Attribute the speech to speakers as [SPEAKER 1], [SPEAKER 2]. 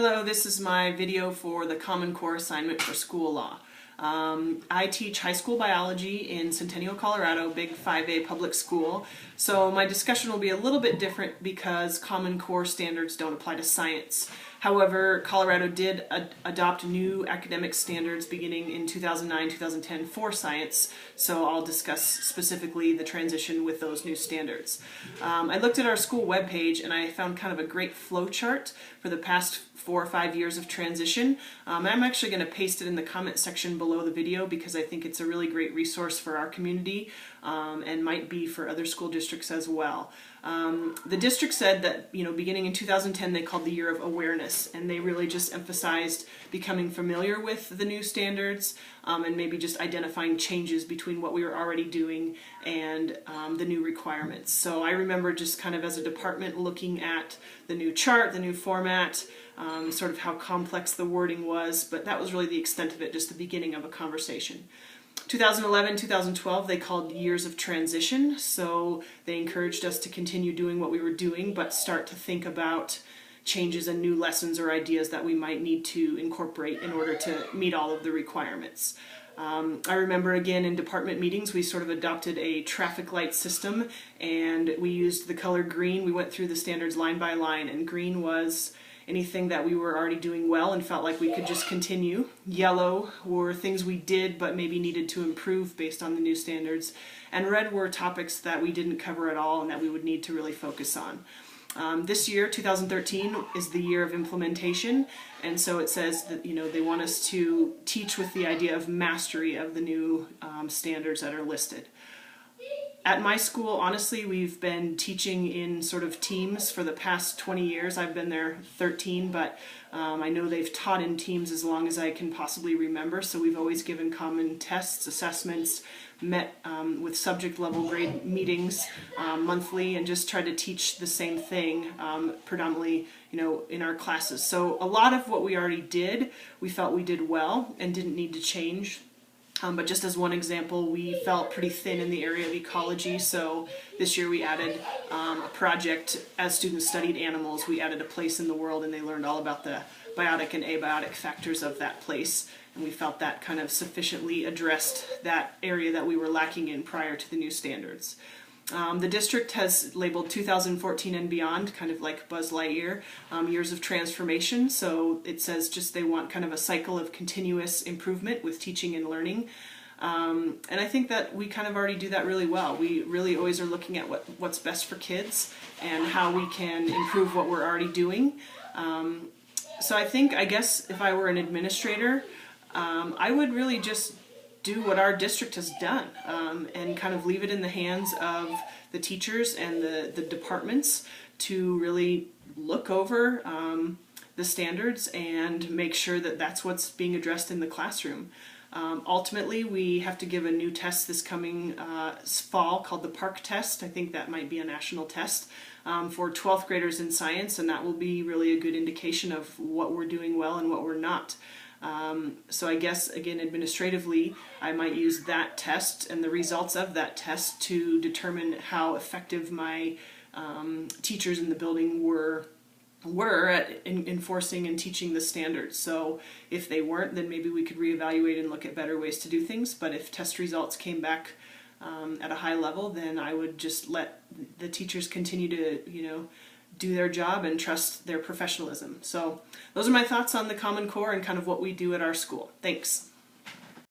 [SPEAKER 1] Hello, this is my video for the Common Core assignment for school law. I teach high school biology in Centennial, Colorado, big 5A public school. So my discussion will be a little bit different because Common Core standards don't apply to science. However, Colorado did adopt new academic standards beginning in 2009-2010 for science, so I'll discuss specifically the transition with those new standards. I looked at our school webpage and I found kind of a great flow chart for the past 4 or 5 years of transition. I'm actually going to paste it in the comment section below the video because I think it's a really great resource for our community and might be for other school districts as well. The district said that, beginning in 2010 they called the year of awareness, and they really just emphasized becoming familiar with the new standards and maybe just identifying changes between what we were already doing and the new requirements. So I remember just kind of as a department looking at the new chart, the new format, sort of how complex the wording was, but that was really the extent of it, just the beginning of a conversation. 2011, 2012, they called years of transition, so they encouraged us to continue doing what we were doing, but start to think about changes and new lessons or ideas that we might need to incorporate in order to meet all of the requirements. I remember again in department meetings we sort of adopted a traffic light system, and we used the color green. We went through the standards line by line, and green was anything that we were already doing well and felt like we could just continue. Yellow were things we did but maybe needed to improve based on the new standards. And red were topics that we didn't cover at all and that we would need to really focus on. This year, 2013, is the year of implementation, and so it says that they want us to teach with the idea of mastery of the new standards that are listed. At my school, honestly, we've been teaching in sort of teams for the past 20 years. I've been there 13, but I know they've taught in teams as long as I can possibly remember, so we've always given common tests, assessments, met with subject level grade meetings monthly, and just tried to teach the same thing predominantly in our classes. So a lot of what we already did, we felt we did well and didn't need to change. But just as one example, we felt pretty thin in the area of ecology, so this year we added a project. As students studied animals, we added a place in the world, and they learned all about the biotic and abiotic factors of that place, and we felt that kind of sufficiently addressed that area that we were lacking in prior to the new standards. The district has labeled 2014 and beyond, kind of like Buzz Lightyear, years of transformation. So it says just they want kind of a cycle of continuous improvement with teaching and learning. And I think that we kind of already do that really well. We really always are looking at what's best for kids and how we can improve what we're already doing. So I guess if I were an administrator, I would really just do what our district has done and kind of leave it in the hands of the teachers and the departments to really look over the standards and make sure that that's what's being addressed in the classroom. Ultimately, we have to give a new test this coming fall called the PARCC test. I think that might be a national test for 12th graders in science, and that will be really a good indication of what we're doing well and what we're not. So I guess, again, administratively, I might use that test and the results of that test to determine how effective my teachers in the building were at enforcing and teaching the standards. So if they weren't, then maybe we could reevaluate and look at better ways to do things. But if test results came back at a high level, then I would just let the teachers continue to, do their job and trust their professionalism. So those are my thoughts on the Common Core and kind of what we do at our school. Thanks.